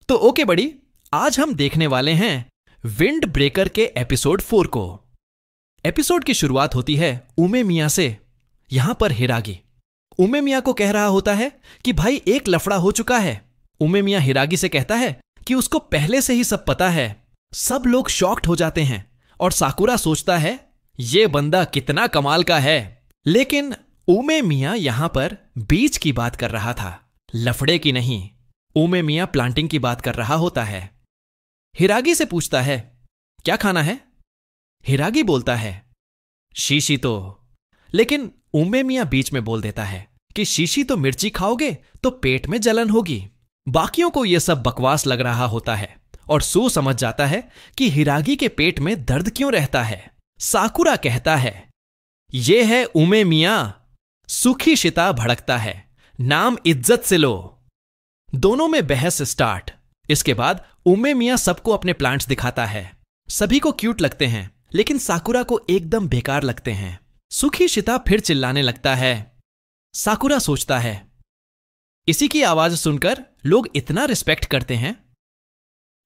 तो ओके बड़ी, आज हम देखने वाले हैं विंड ब्रेकर के एपिसोड 4 को। एपिसोड की शुरुआत होती है उमे मिया से। यहां पर हिरागी उमे मिया को कह रहा होता है कि भाई एक लफड़ा हो चुका है। उमे मिया हिरागी से कहता है कि उसको पहले से ही सब पता है। सब लोग शॉक्ड हो जाते हैं और साकुरा सोचता है ये बंदा कितना कमाल का है। लेकिन उमे मिया यहां पर बीच की बात कर रहा था, लफड़े की नहीं। उमे मिया प्लांटिंग की बात कर रहा होता है। हिरागी से पूछता है क्या खाना है। हिरागी बोलता है शीशी तो। लेकिन उमे मिया बीच में बोल देता है कि शीशी तो मिर्ची खाओगे तो पेट में जलन होगी। बाकियों को यह सब बकवास लग रहा होता है और सू समझ जाता है कि हिरागी के पेट में दर्द क्यों रहता है। साकुरा कहता है यह है उमे मिया। सुखीशिता भड़कता है, नाम इज्जत से लो। दोनों में बहस स्टार्ट। इसके बाद उमे मिया सबको अपने प्लांट्स दिखाता है। सभी को क्यूट लगते हैं, लेकिन साकुरा को एकदम बेकार लगते हैं। सुखीशिता फिर चिल्लाने लगता है। साकुरा सोचता है इसी की आवाज सुनकर लोग इतना रिस्पेक्ट करते हैं।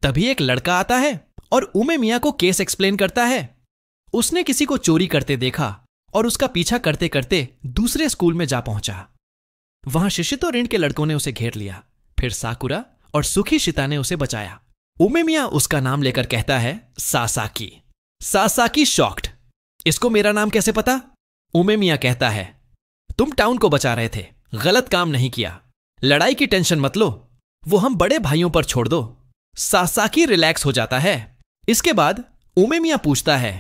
तभी एक लड़का आता है और उमे मिया को केस एक्सप्लेन करता है। उसने किसी को चोरी करते देखा और उसका पीछा करते करते दूसरे स्कूल में जा पहुंचा। वहां शिशितो रिन के लड़कों ने उसे घेर लिया। फिर साकुरा और सुखीशिता ने उसे बचाया। उमे मिया उसका नाम लेकर कहता है सासाकी। सासाकी शॉक्ड, इसको मेरा नाम कैसे पता। उमे मिया कहता है तुम टाउन को बचा रहे थे, गलत काम नहीं किया। लड़ाई की टेंशन मत लो, वो हम बड़े भाइयों पर छोड़ दो। सासाकी रिलैक्स हो जाता है। इसके बाद उमे मिया पूछता है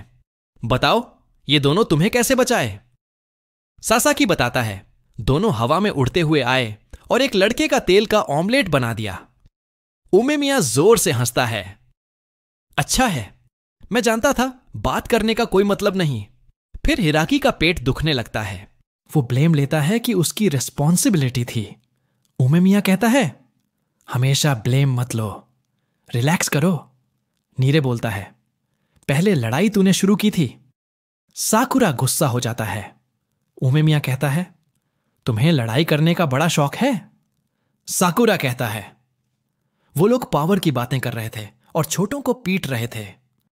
बताओ ये दोनों तुम्हें कैसे बचाए। सासाकी बताता है दोनों हवा में उड़ते हुए आए और एक लड़के का तेल का ऑमलेट बना दिया। उमे मिया जोर से हंसता है। अच्छा है, मैं जानता था बात करने का कोई मतलब नहीं। फिर हिराकी का पेट दुखने लगता है। वो ब्लेम लेता है कि उसकी रिस्पॉन्सिबिलिटी थी। उमे मिया कहता है हमेशा ब्लेम मत लो, रिलैक्स करो। नीरे बोलता है पहले लड़ाई तूने शुरू की थी। साकुरा गुस्सा हो जाता है। उमे मिया कहता है तुम्हें लड़ाई करने का बड़ा शौक है। साकुरा कहता है वो लोग पावर की बातें कर रहे थे और छोटों को पीट रहे थे,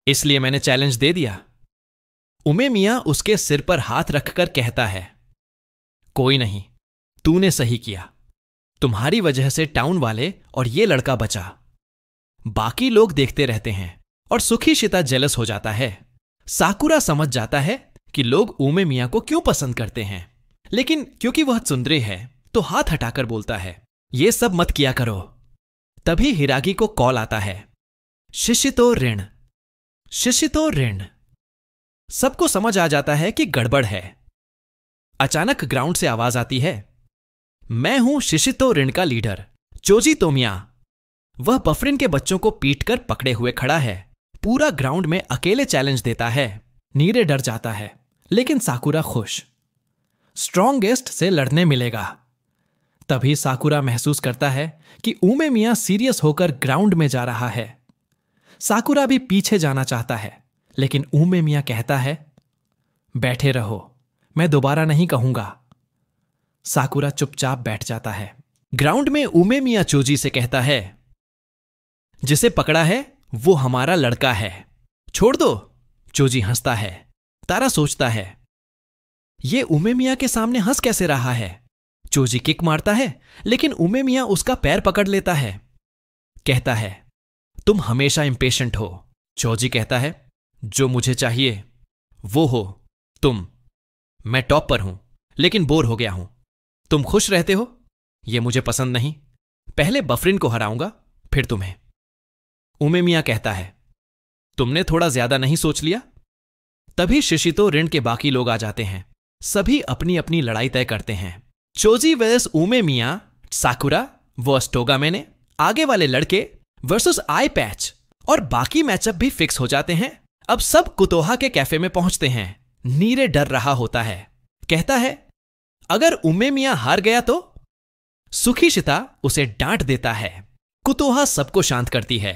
इसलिए मैंने चैलेंज दे दिया। उमे मिया उसके सिर पर हाथ रखकर कहता है कोई नहीं, तूने सही किया। तुम्हारी वजह से टाउन वाले और ये लड़का बचा। बाकी लोग देखते रहते हैं और सुखीशिता जेलस हो जाता है। साकुरा समझ जाता है कि लोग उमे मिया को क्यों पसंद करते हैं, लेकिन क्योंकि वह त्सुंदेरे है तो हाथ हटाकर बोलता है ये सब मत किया करो। तभी हिरागी को कॉल आता है शिशितो रिन। शिशितो रिन। सबको समझ आ जाता है कि गड़बड़ है। अचानक ग्राउंड से आवाज आती है मैं हूं शिशितो रिन का लीडर चोजी तोमिया। वह बफरिन के बच्चों को पीटकर पकड़े हुए खड़ा है। पूरा ग्राउंड में अकेले चैलेंज देता है। नीरे डर जाता है, लेकिन साकुरा खुश। स्ट्रॉन्गेस्ट से लड़ने मिलेगा। तभी साकुरा महसूस करता है कि उमे मिया सीरियस होकर ग्राउंड में जा रहा है। साकुरा भी पीछे जाना चाहता है, लेकिन उमे मिया कहता है बैठे रहो, मैं दोबारा नहीं कहूंगा। साकुरा चुपचाप बैठ जाता है। ग्राउंड में उमे मिया चोजी से कहता है जिसे पकड़ा है वो हमारा लड़का है, छोड़ दो। चोजी हंसता है। तारा सोचता है ये उमे मिया के सामने हंस कैसे रहा है। चोजी किक मारता है, लेकिन उमे मिया उसका पैर पकड़ लेता है। कहता है तुम हमेशा इंपेशेंट हो। चोजी कहता है जो मुझे चाहिए वो हो तुम। मैं टॉप पर हूं, लेकिन बोर हो गया हूं। तुम खुश रहते हो, यह मुझे पसंद नहीं। पहले बफरिन को हराऊंगा, फिर तुम्हें। उमे मिया कहता है तुमने थोड़ा ज्यादा नहीं सोच लिया। तभी शिशितो रिन के बाकी लोग आ जाते हैं। सभी अपनी अपनी लड़ाई तय करते हैं। चोजी वर्सेस उमे मिया, साकुरा वर्सेस टोगामेने, आगे वाले लड़के वर्सेस आई पैच, और बाकी मैचअप भी फिक्स हो जाते हैं। अब सब कुतोहा के कैफे में पहुंचते हैं। नीरे डर रहा होता है। कहता है अगर उमे मिया हार गया तो। सुखीशिता उसे डांट देता है। कुतोहा सबको शांत करती है।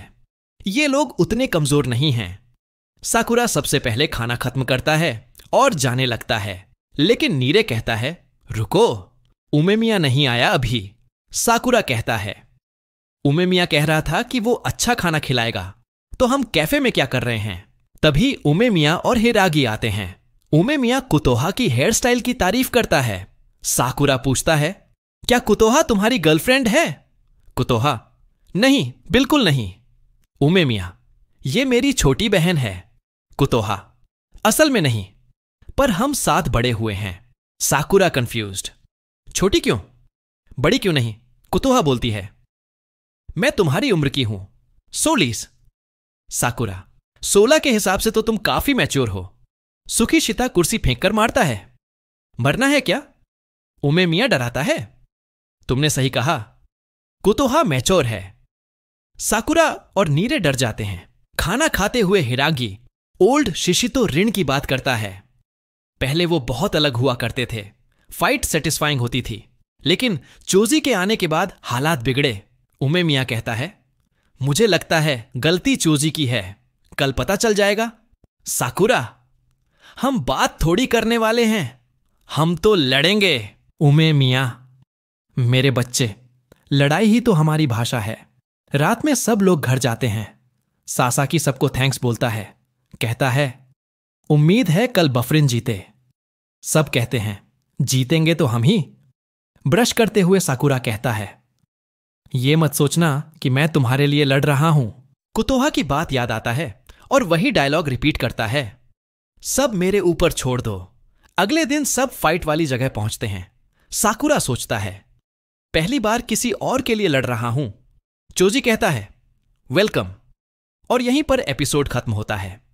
ये लोग उतने कमजोर नहीं हैं। साकुरा सबसे पहले खाना खत्म करता है और जाने लगता है, लेकिन नीरे कहता है रुको, उमे मिया नहीं आया अभी। साकुरा कहता है उमेमिया कह रहा था कि वो अच्छा खाना खिलाएगा, तो हम कैफे में क्या कर रहे हैं। तभी उमेमिया और हिरागी आते हैं। उमेमिया कुतोहा की हेयर स्टाइल की तारीफ करता है। साकुरा पूछता है, क्या कुतोहा तुम्हारी गर्लफ्रेंड है? कुतोहा, नहीं, बिल्कुल नहीं। उमेमिया, ये मेरी छोटी बहन है। कुतोहा, असल में नहीं, पर हम साथ बड़े हुए हैं। साकुरा कंफ्यूज्ड, छोटी क्यों, बड़ी क्यों नहीं? कुतोहा बोलती है, मैं तुम्हारी उम्र की हूं, 16। साकुरा, 16 के हिसाब से तो तुम काफी मैच्योर हो। सुखीशिता कुर्सी फेंक कर मारता है, मरना है क्या? उमेमिया डराता है, तुमने सही कहा, कुतोहा मैच्योर है। साकुरा और नीरे डर जाते हैं। खाना खाते हुए हिरागी ओल्ड शिशितो ऋण की बात करता है। पहले वो बहुत अलग हुआ करते थे, फाइट सेटिस्फाइंग होती थी, लेकिन चोजी के आने के बाद हालात बिगड़े। उमेमिया कहता है, मुझे लगता है गलती चोजी की है, कल पता चल जाएगा। साकुरा, हम बात थोड़ी करने वाले हैं, हम तो लड़ेंगे। उमेमिया, मेरे बच्चे, लड़ाई ही तो हमारी भाषा है। रात में सब लोग घर जाते हैं। सासाकी सबको थैंक्स बोलता है, कहता है, उम्मीद है कल बफरिन जीते। सब कहते हैं, जीतेंगे तो हम ही। ब्रश करते हुए साकुरा कहता है, ये मत सोचना कि मैं तुम्हारे लिए लड़ रहा हूं। कुतोहा की बात याद आता है और वही डायलॉग रिपीट करता है, सब मेरे ऊपर छोड़ दो। अगले दिन सब फाइट वाली जगह पहुंचते हैं। साकुरा सोचता है, पहली बार किसी और के लिए लड़ रहा हूं। चोजी कहता है, वेलकम, और यहीं पर एपिसोड खत्म होता है।